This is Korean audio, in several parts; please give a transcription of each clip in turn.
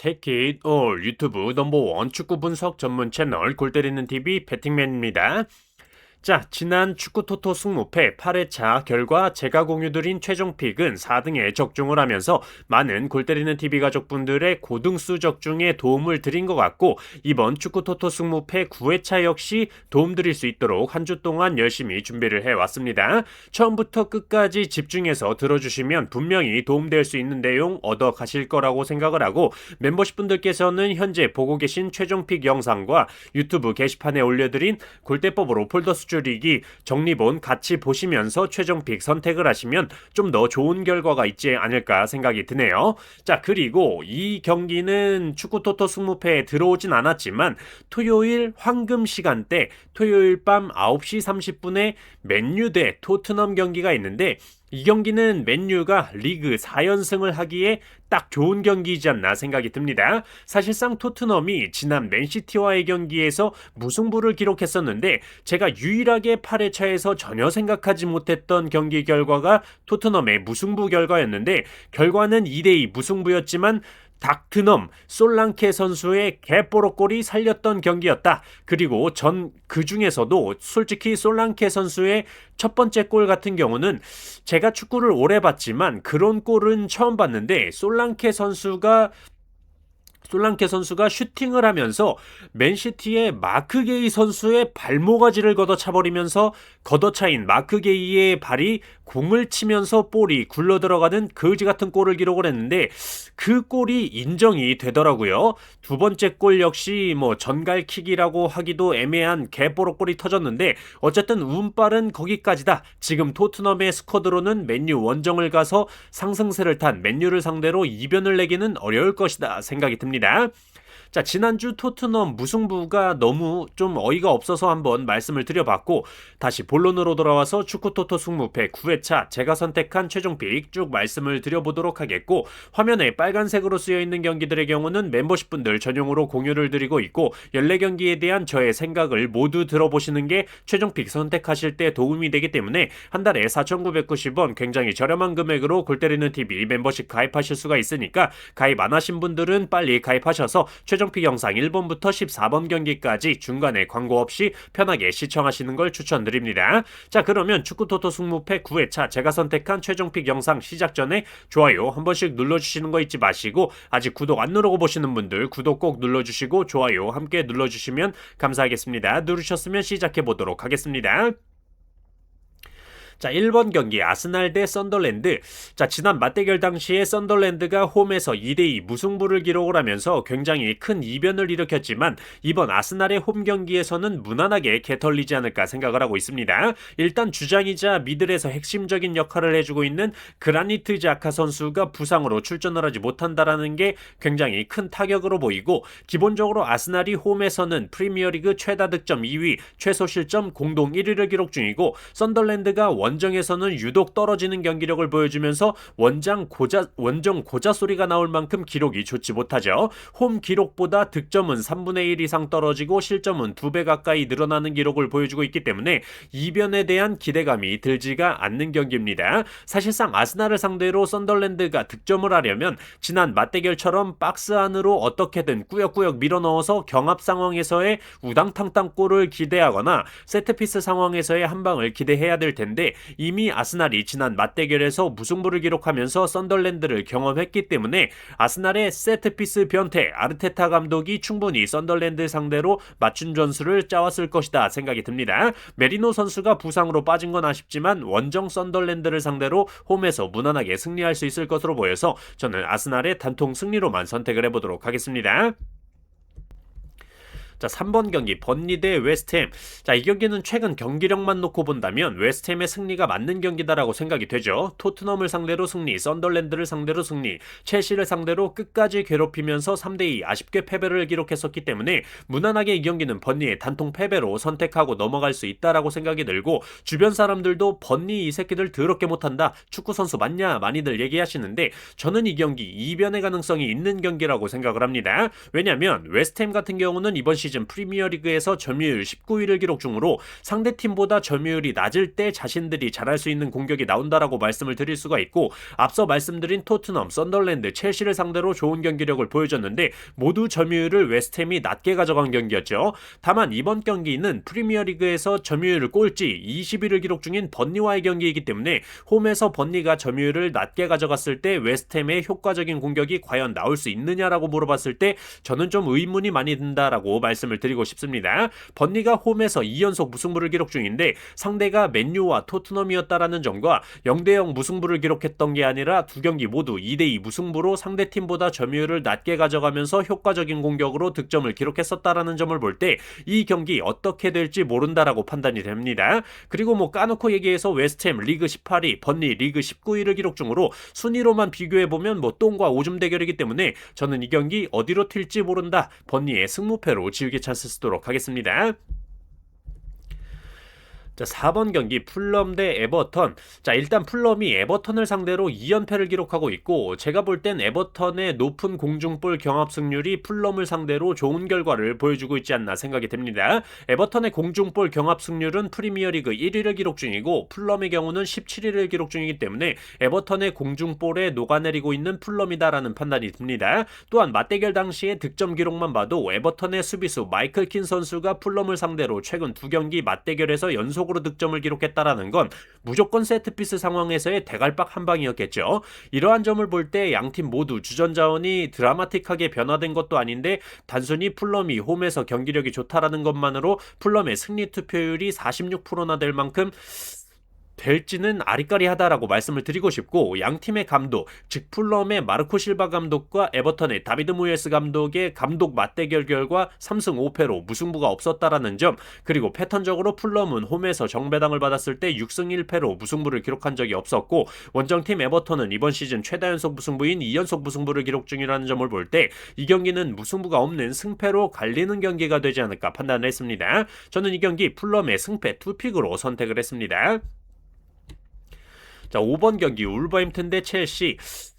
테킷 올 유튜브 넘버원 축구 분석 전문 채널 골 때리는 TV 배팅맨입니다. 자, 지난 축구 토토 승무패 8회차 결과 제가 공유드린 최종 픽은 4등에 적중을 하면서 많은 골 때리는 TV 가족분들의 고등수 적중에 도움을 드린 것 같고, 이번 축구 토토 승무패 9회차 역시 도움드릴 수 있도록 한 주 동안 열심히 준비를 해왔습니다. 처음부터 끝까지 집중해서 들어주시면 분명히 도움될 수 있는 내용 얻어 가실 거라고 생각을 하고, 멤버십 분들께서는 현재 보고 계신 최종 픽 영상과 유튜브 게시판에 올려드린 골대법으로 폴더 줄이기 정리본 같이 보시면서 최종 픽 선택을 하시면 좀 더 좋은 결과가 있지 않을까 생각이 드네요. 자, 그리고 이 경기는 축구 토토 승무패에 들어오진 않았지만 토요일 황금 시간대 토요일 밤 9시 30분에 맨유 대 토트넘 경기가 있는데, 이 경기는 맨유가 리그 4연승을 하기에 딱 좋은 경기이지 않나 생각이 듭니다. 사실상 토트넘이 지난 맨시티와의 경기에서 무승부를 기록했었는데, 제가 유일하게 8회차에서 전혀 생각하지 못했던 경기 결과가 토트넘의 무승부 결과였는데, 결과는 2대2 무승부였지만 닥트넘 솔랑케 선수의 개뽀로골이 살렸던 경기였다. 그리고 그 중에서도 솔직히 솔랑케 선수의 첫 번째 골 같은 경우는 제가 축구를 오래 봤지만 그런 골은 처음 봤는데, 솔랑케 선수가 슈팅을 하면서 맨시티의 마크 게이 선수의 발모가지를 걷어차버리면서 걷어차인 마크 게이의 발이 공을 치면서 볼이 굴러 들어가는 거지 같은 골을 기록을 했는데, 그 골이 인정이 되더라고요. 두 번째 골 역시 전갈킥이라고 하기도 애매한 개뽀로 골이 터졌는데, 어쨌든 운빨은 거기까지다. 지금 토트넘의 스쿼드로는 맨유 원정을 가서 상승세를 탄 맨유를 상대로 이변을 내기는 어려울 것이다 생각이 듭니다. 자, 지난주 토트넘 무승부가 너무 좀 어이가 없어서 한번 말씀을 드려봤고, 다시 본론으로 돌아와서 축구 토토 승무패 9회차 제가 선택한 최종 픽 쭉 말씀을 드려보도록 하겠고, 화면에 빨간색으로 쓰여있는 경기들의 경우는 멤버십 분들 전용으로 공유를 드리고 있고, 14경기에 대한 저의 생각을 모두 들어보시는 게 최종 픽 선택하실 때 도움이 되기 때문에 한 달에 4,990원 굉장히 저렴한 금액으로 골 때리는 TV 멤버십 가입하실 수가 있으니까, 가입 안 하신 분들은 빨리 가입하셔서 최종픽 영상 1번부터 14번 경기까지 중간에 광고 없이 편하게 시청하시는 걸 추천드립니다. 자, 그러면 축구토토 승무패 9회차 제가 선택한 최종픽 영상 시작 전에 좋아요 한 번씩 눌러주시는 거 잊지 마시고, 아직 구독 안 누르고 보시는 분들 구독 꼭 눌러주시고 좋아요 함께 눌러주시면 감사하겠습니다. 누르셨으면 시작해보도록 하겠습니다. 자, 1번 경기 아스날 대 썬더랜드. 자, 지난 맞대결 당시에 썬더랜드가 홈에서 2대2 무승부를 기록을 하면서 굉장히 큰 이변을 일으켰지만, 이번 아스날의 홈 경기에서는 무난하게 개털리지 않을까 생각을 하고 있습니다. 일단 주장이자 미들에서 핵심적인 역할을 해주고 있는 그라니트 자카 선수가 부상으로 출전을 하지 못한다라는 게 굉장히 큰 타격으로 보이고, 기본적으로 아스날이 홈에서는 프리미어리그 최다 득점 2위, 최소 실점 공동 1위를 기록 중이고, 썬더랜드가 원정에서는 유독 떨어지는 경기력을 보여주면서 원정 고자 소리가 나올 만큼 기록이 좋지 못하죠. 홈 기록보다 득점은 3분의 1 이상 떨어지고 실점은 2배 가까이 늘어나는 기록을 보여주고 있기 때문에 이변에 대한 기대감이 들지가 않는 경기입니다. 사실상 아스날을 상대로 썬더랜드가 득점을 하려면 지난 맞대결처럼 박스 안으로 어떻게든 꾸역꾸역 밀어넣어서 경합 상황에서의 우당탕탕 골을 기대하거나 세트피스 상황에서의 한 방을 기대해야 될 텐데, 이미 아스날이 지난 맞대결에서 무승부를 기록하면서 썬더랜드를 경험했기 때문에 아스날의 세트피스 변태 아르테타 감독이 충분히 썬더랜드 상대로 맞춤 전술을 짜왔을 것이다 생각이 듭니다. 메리노 선수가 부상으로 빠진 건 아쉽지만 원정 썬더랜드를 상대로 홈에서 무난하게 승리할 수 있을 것으로 보여서 저는 아스날의 단통 승리로만 선택을 해보도록 하겠습니다. 자, 3번 경기 번리 대 웨스트햄. 자, 이 경기는 최근 경기력만 놓고 본다면 웨스트햄의 승리가 맞는 경기다라고 생각이 되죠. 토트넘을 상대로 승리, 썬더랜드를 상대로 승리, 첼시를 상대로 끝까지 괴롭히면서 3대2 아쉽게 패배를 기록했었기 때문에 무난하게 이 경기는 번리의 단통 패배로 선택하고 넘어갈 수 있다라고 생각이 들고, 주변 사람들도 번리 이 새끼들 더럽게 못한다, 축구선수 맞냐 많이들 얘기하시는데, 저는 이 경기 이변의 가능성이 있는 경기라고 생각을 합니다. 왜냐면 웨스트햄 같은 경우는 이번 시즌 시즌 프리미어리그에서 점유율 19위를 기록 중으로 상대팀보다 점유율이 낮을 때 자신들이 잘할 수 있는 공격이 나온다라고 말씀을 드릴 수가 있고, 앞서 말씀드린 토트넘, 썬더랜드, 첼시를 상대로 좋은 경기력을 보여줬는데 모두 점유율을 웨스트햄이 낮게 가져간 경기였죠. 다만 이번 경기는 프리미어리그에서 점유율 꼴찌 20위를 기록 중인 번니와의 경기이기 때문에 홈에서 번니가 점유율을 낮게 가져갔을 때 웨스트햄의 효과적인 공격이 과연 나올 수 있느냐라고 물어봤을 때 저는 좀 의문이 많이 든다라고 말씀을 드리고 싶습니다. 번니가 홈에서 2연속 무승부를 기록 중인데 상대가 맨유와 토트넘이었다라는 점과 0대0 무승부를 기록했던 게 아니라 두 경기 모두 2대2 무승부로 상대팀보다 점유율을 낮게 가져가면서 효과적인 공격으로 득점을 기록했었다라는 점을 볼 때 이 경기 어떻게 될지 모른다라고 판단이 됩니다. 그리고 뭐 까놓고 얘기해서 웨스트햄 리그 18위, 번니 리그 19위를 기록 중으로 순위로만 비교해보면 뭐 똥과 오줌 대결이기 때문에 저는 이 경기 어디로 튈지 모른다, 번니의 승무패로 지우개 찬스 쓰도록 하겠습니다. 자, 4번 경기 풀럼 대 에버턴. 자, 일단 풀럼이 에버턴을 상대로 2연패를 기록하고 있고, 제가 볼 땐 에버턴의 높은 공중볼 경합 승률이 풀럼을 상대로 좋은 결과를 보여주고 있지 않나 생각이 됩니다. 에버턴의 공중볼 경합 승률은 프리미어리그 1위를 기록 중이고 풀럼의 경우는 17위를 기록 중이기 때문에 에버턴의 공중볼에 녹아내리고 있는 풀럼이다라는 판단이 듭니다. 또한 맞대결 당시의 득점 기록만 봐도 에버턴의 수비수 마이클 킨 선수가 풀럼을 상대로 최근 두 경기 맞대결에서 연속으로 득점을 기록했다라는 건 무조건 세트피스 상황에서의 대갈박 한 방이었겠죠. 이러한 점을 볼 때 양팀 모두 주전 자원이 드라마틱하게 변화된 것도 아닌데 단순히 풀럼이 홈에서 경기력이 좋다라는 것만으로 풀럼의 승리 투표율이 46%나 될 만큼 될지는 아리까리하다라고 말씀을 드리고 싶고, 양팀의 감독, 즉 풀럼의 마르코 실바 감독과 에버턴의 다비드 모예스 감독의 감독 맞대결 결과 3승 5패로 무승부가 없었다라는 점, 그리고 패턴적으로 풀럼은 홈에서 정배당을 받았을 때 6승 1패로 무승부를 기록한 적이 없었고, 원정팀 에버턴은 이번 시즌 최다 연속 무승부인 2연속 무승부를 기록 중이라는 점을 볼 때 이 경기는 무승부가 없는 승패로 갈리는 경기가 되지 않을까 판단을 했습니다. 저는 이 경기 풀럼의 승패 2픽으로 선택을 했습니다. 자, 5번 경기 울버햄튼 대 첼시.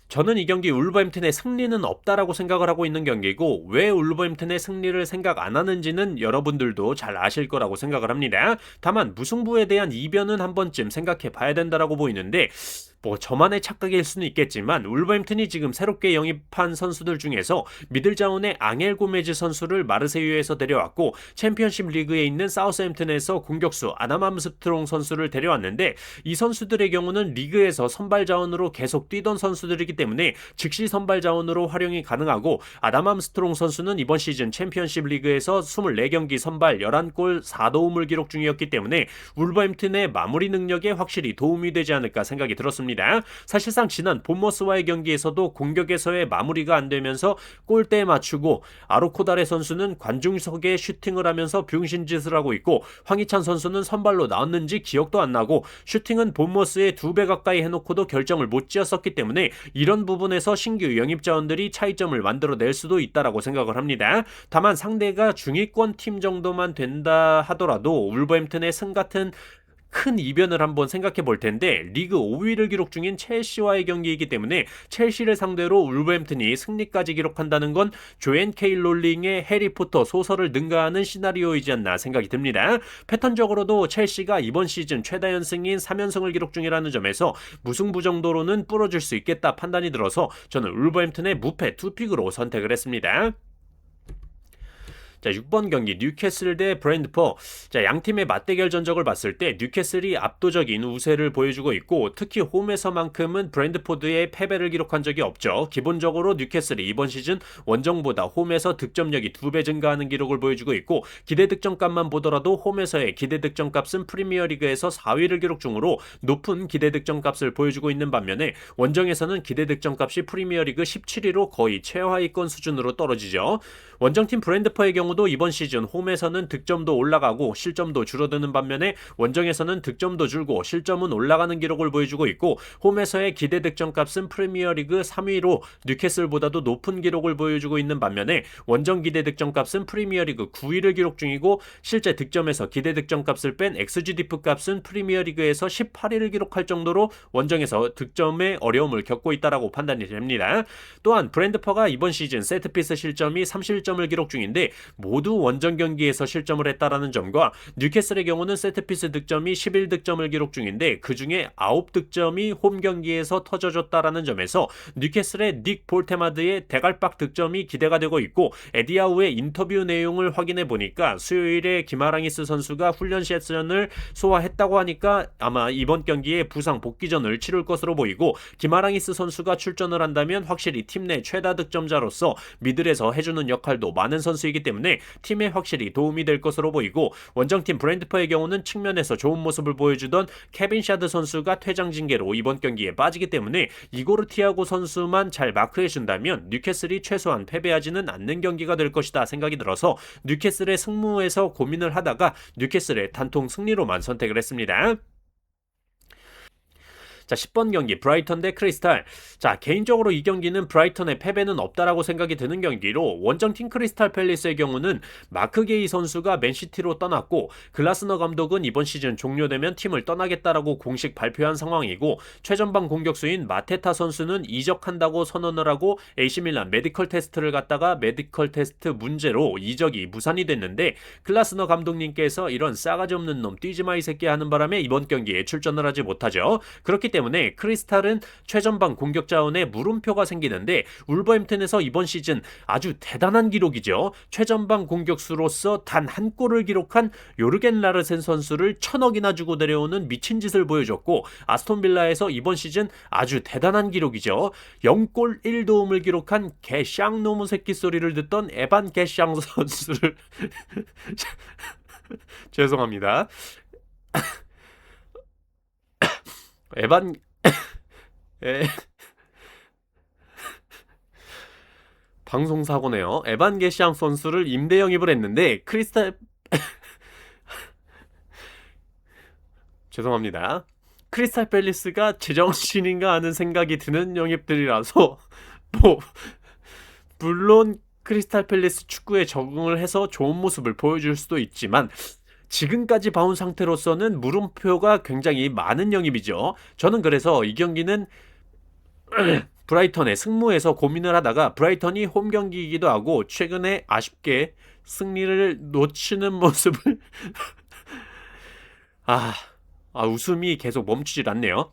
저는 이 경기 울버햄튼의 승리는 없다라고 생각을 하고 있는 경기고, 왜 울버햄튼의 승리를 생각 안 하는지는 여러분들도 잘 아실 거라고 생각을 합니다. 다만 무승부에 대한 이변은 한 번쯤 생각해 봐야 된다라고 보이는데, 뭐 저만의 착각일 수는 있겠지만 울버햄튼이 지금 새롭게 영입한 선수들 중에서 미들 자원의 앙헬 고메즈 선수를 마르세유에서 데려왔고, 챔피언십 리그에 있는 사우스햄튼에서 공격수 아담 암스트롱 선수를 데려왔는데, 이 선수들의 경우는 리그에서 선발 자원으로 계속 뛰던 선수들이기 때문에 즉시 선발 자원으로 활용이 가능하고, 아담 암스트롱 선수는 이번 시즌 챔피언십 리그에서 24경기 선발 11골 4도움을 기록 중이었기 때문에 울버햄튼의 마무리 능력에 확실히 도움이 되지 않을까 생각이 들었습니다. 사실상 지난 본머스와의 경기에서도 공격에서의 마무리가 안 되면서 골대에 맞추고, 아로코다레 선수는 관중석에 슈팅을 하면서 병신짓을 하고 있고, 황희찬 선수는 선발로 나왔는지 기억도 안 나고, 슈팅은 본머스의 2배 가까이 해놓고도 결정을 못 지었었기 때문에 이런 부분에서 신규 영입 자원들이 차이점을 만들어낼 수도 있다라고 생각을 합니다. 다만 상대가 중위권 팀 정도만 된다 하더라도 울버햄튼의 승 같은 큰 이변을 한번 생각해 볼 텐데, 리그 5위를 기록 중인 첼시와의 경기이기 때문에 첼시를 상대로 울버햄튼이 승리까지 기록한다는 건 조앤 케이 롤링의 해리포터 소설을 능가하는 시나리오이지 않나 생각이 듭니다. 패턴적으로도 첼시가 이번 시즌 최다 연승인 3연승을 기록 중이라는 점에서 무승부 정도로는 뿌려줄 수 있겠다 판단이 들어서 저는 울버햄튼의 무패 2픽으로 선택을 했습니다. 자, 6번 경기 뉴캐슬 대 브랜드포. 자, 양팀의 맞대결 전적을 봤을 때 뉴캐슬이 압도적인 우세를 보여주고 있고, 특히 홈에서만큼은 브랜드포드의 패배를 기록한 적이 없죠. 기본적으로 뉴캐슬이 이번 시즌 원정보다 홈에서 득점력이 2배 증가하는 기록을 보여주고 있고, 기대 득점값만 보더라도 홈에서의 기대 득점값은 프리미어리그에서 4위를 기록 중으로 높은 기대 득점값을 보여주고 있는 반면에 원정에서는 기대 득점값이 프리미어리그 17위로 거의 최하위권 수준으로 떨어지죠. 원정팀 브랜드포의 경우도 이번 시즌 홈에서는 득점도 올라가고 실점도 줄어드는 반면에 원정에서는 득점도 줄고 실점은 올라가는 기록을 보여주고 있고, 홈에서의 기대 득점값은 프리미어리그 3위로 뉴캐슬보다도 높은 기록을 보여주고 있는 반면에 원정 기대 득점값은 프리미어리그 9위를 기록 중이고, 실제 득점에서 기대 득점값을 뺀 XGDF 값은 프리미어리그에서 18위를 기록할 정도로 원정에서 득점에 어려움을 겪고 있다라고 판단이 됩니다. 또한 브랜드포가 이번 시즌 세트피스 실점이 30점을 기록 중인데 모두 원정 경기에서 실점을 했다라는 점과 뉴캐슬의 경우는 세트피스 득점이 11득점을 기록 중인데 그중에 9득점이 홈 경기에서 터져줬다라는 점에서 뉴캐슬의 닉 볼테마드의 대갈박 득점이 기대가 되고 있고 에디아우의 인터뷰 내용을 확인해 보니까 수요일에 기마랑이스 선수가 훈련 세션을 소화했다고 하니까 아마 이번 경기에 부상 복귀전을 치를 것으로 보이고 기마랑이스 선수가 출전을 한다면 확실히 팀 내 최다 득점자로서 미들에서 해주는 역할도 많은 선수이기 때문에 팀에 확실히 도움이 될 것으로 보이고 원정팀 브랜드퍼의 경우는 측면에서 좋은 모습을 보여주던 케빈 샤드 선수가 퇴장 징계로 이번 경기에 빠지기 때문에 이고르 티아고 선수만 잘 마크해준다면 뉴캐슬이 최소한 패배하지는 않는 경기가 될 것이다 생각이 들어서 뉴캐슬의 승무에서 고민을 하다가 뉴캐슬의 단통 승리로만 선택을 했습니다. 자, 10번 경기 브라이턴 대 크리스탈. 자, 개인적으로 이 경기는 브라이턴의 패배는 없다라고 생각이 드는 경기로 원정팀 크리스탈 팰리스의 경우는 마크 게이 선수가 맨시티로 떠났고 글라스너 감독은 이번 시즌 종료되면 팀을 떠나겠다라고 공식 발표한 상황이고 최전방 공격수인 마테타 선수는 이적한다고 선언을 하고 AC밀란 메디컬 테스트를 갔다가 메디컬 테스트 문제로 이적이 무산이 됐는데 글라스너 감독님께서 이런 싸가지 없는 놈 뛰지마 이 새끼 하는 바람에 이번 경기에 출전을 하지 못하죠. 그렇기 때문에 크리스탈은 최전방 공격 자원에 물음표가 생기는데 울버햄튼에서 이번 시즌 아주 대단한 기록이죠. 최전방 공격수로서 단 한 골을 기록한 요르겐 라르센 선수를 1,000억이나 주고 데려오는 미친 짓을 보여줬고 아스톤빌라에서 이번 시즌 아주 대단한 기록이죠. 0골 1도움을 기록한 개샹 노무 새끼 소리를 듣던 에반 개샹 선수를 죄송합니다. 에반 에... 방송 사고네요. 에반 게시앙 선수를 임대 영입을 했는데 크리스탈 죄송합니다. 크리스탈 팰리스가 제정신인가 하는 생각이 드는 영입들이라서 뭐 물론 크리스탈 팰리스 축구에 적응을 해서 좋은 모습을 보여줄 수도 있지만 지금까지 봐온 상태로서는 물음표가 굉장히 많은 영입이죠. 저는 그래서 이 경기는 브라이턴의 승무에서 고민을 하다가 브라이턴이 홈 경기이기도 하고 최근에 아쉽게 승리를 놓치는 모습을 웃음이 계속 멈추질 않네요.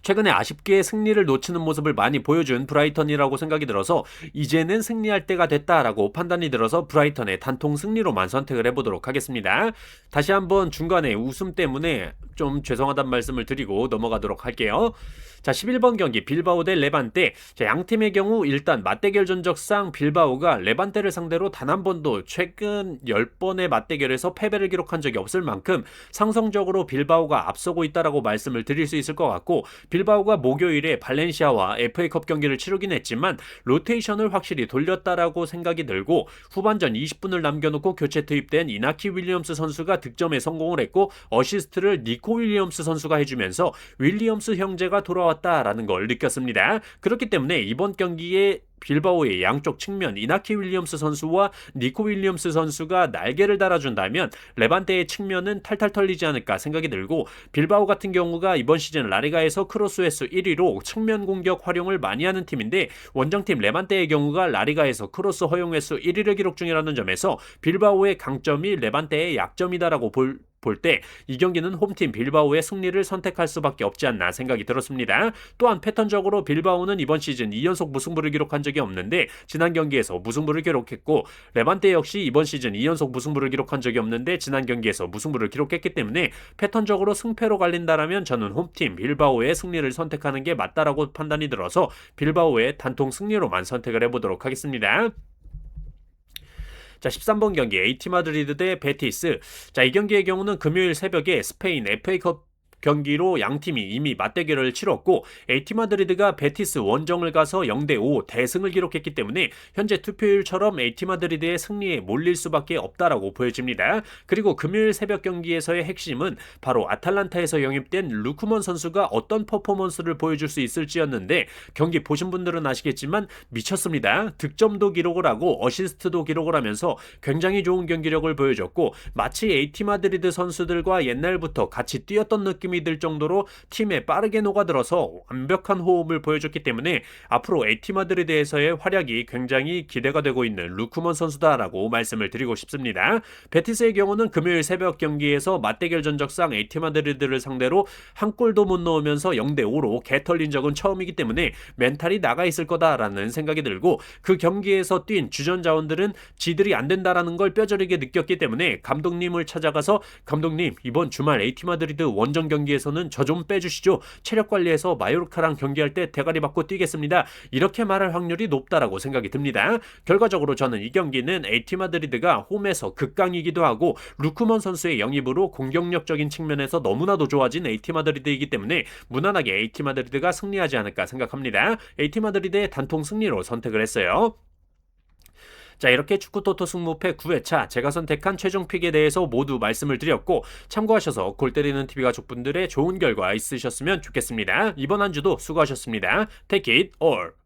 최근에 아쉽게 승리를 놓치는 모습을 많이 보여준 브라이턴이라고 생각이 들어서 이제는 승리할 때가 됐다라고 판단이 들어서 브라이턴의 단통 승리로만 선택을 해보도록 하겠습니다. 다시 한번 중간에 웃음 때문에 좀 죄송하다는 말씀을 드리고 넘어가도록 할게요. 자, 11번 경기 빌바오 대 레반테. 자, 양팀의 경우 일단 맞대결 전적상 빌바오가 레반테를 상대로 단 한 번도 최근 10번의 맞대결에서 패배를 기록한 적이 없을 만큼 상성적으로 빌바오가 앞서고 있다라고 말씀을 드릴 수 있을 것 같고 빌바오가 목요일에 발렌시아와 FA컵 경기를 치르긴 했지만 로테이션을 확실히 돌렸다라고 생각이 들고 후반전 20분을 남겨놓고 교체 투입된 이나키 윌리엄스 선수가 득점에 성공을 했고 어시스트를 니코 윌리엄스 선수가 해주면서 윌리엄스 형제가 돌아왔다라는 걸 느꼈습니다. 그렇기 때문에 이번 경기에 빌바오의 양쪽 측면 이나키 윌리엄스 선수와 니코 윌리엄스 선수가 날개를 달아준다면 레반테의 측면은 탈탈 털리지 않을까 생각이 들고 빌바오 같은 경우가 이번 시즌 라리가에서 크로스 횟수 1위로 측면 공격 활용을 많이 하는 팀인데 원정팀 레반테의 경우가 라리가에서 크로스 허용 횟수 1위를 기록 중이라는 점에서 빌바오의 강점이 레반테의 약점이다라고 볼 때 이 경기는 홈팀 빌바오의 승리를 선택할 수밖에 없지 않나 생각이 들었습니다. 또한 패턴적으로 빌바오는 이번 시즌 2연속 무승부를 기록한 적이 없는데 지난 경기에서 무승부를 기록했고 레반테 역시 이번 시즌 2연속 무승부를 기록한 적이 없는데 지난 경기에서 무승부를 기록했기 때문에 패턴적으로 승패로 갈린다라면 저는 홈팀 빌바오의 승리를 선택하는 게 맞다라고 판단이 들어서 빌바오의 단통 승리로만 선택을 해보도록 하겠습니다. 자, 13번 경기 AT 마드리드 대 베티스. 자, 이 경기의 경우는 금요일 새벽에 스페인 FA컵 경기로 양팀이 이미 맞대결을 치렀고 AT 마드리드가 베티스 원정을 가서 0대5 대승을 기록했기 때문에 현재 투표율처럼 AT 마드리드의 승리에 몰릴 수밖에 없다라고 보여집니다. 그리고 금요일 새벽 경기에서의 핵심은 바로 아탈란타에서 영입된 루크먼 선수가 어떤 퍼포먼스를 보여줄 수 있을지였는데 경기 보신 분들은 아시겠지만 미쳤습니다. 득점도 기록을 하고 어시스트도 기록을 하면서 굉장히 좋은 경기력을 보여줬고 마치 AT 마드리드 선수들과 옛날부터 같이 뛰었던 느낌 힘이 들 정도로 팀에 빠르게 녹아들어서 완벽한 호흡을 보여줬기 때문에 앞으로 에티 마드리드에서의 활약이 굉장히 기대가 되고 있는 루크먼 선수다라고 말씀을 드리고 싶습니다. 베티스의 경우는 금요일 새벽 경기에서 맞대결 전적상 에티 마드리드를 상대로 한 골도 못 넣으면서 0대5로 개털린 적은 처음이기 때문에 멘탈이 나가 있을 거다라는 생각이 들고, 그 경기에서 뛴 주전 자원들은 지들이 안 된다라는 걸 뼈저리게 느꼈기 때문에 감독님을 찾아가서 감독님, 이번 주말 에티 마드리드 원정 경기에서는 저 좀 빼주시죠. 체력 관리해서 마요르카랑 경기할 때 대가리 받고 뛰겠습니다. 이렇게 말할 확률이 높다라고 생각이 듭니다. 결과적으로 저는 이 경기는 에티 마드리드가 홈에서 극강이기도 하고 루크먼 선수의 영입으로 공격력적인 측면에서 너무나도 좋아진 에티 마드리드이기 때문에 무난하게 에티 마드리드가 승리하지 않을까 생각합니다. 에티 마드리드의 단통 승리로 선택을 했어요. 자, 이렇게 축구토토 승무패 9회차 제가 선택한 최종 픽에 대해서 모두 말씀을 드렸고, 참고하셔서 골 때리는 TV 가족분들의 좋은 결과 있으셨으면 좋겠습니다. 이번 한 주도 수고하셨습니다. Take it all.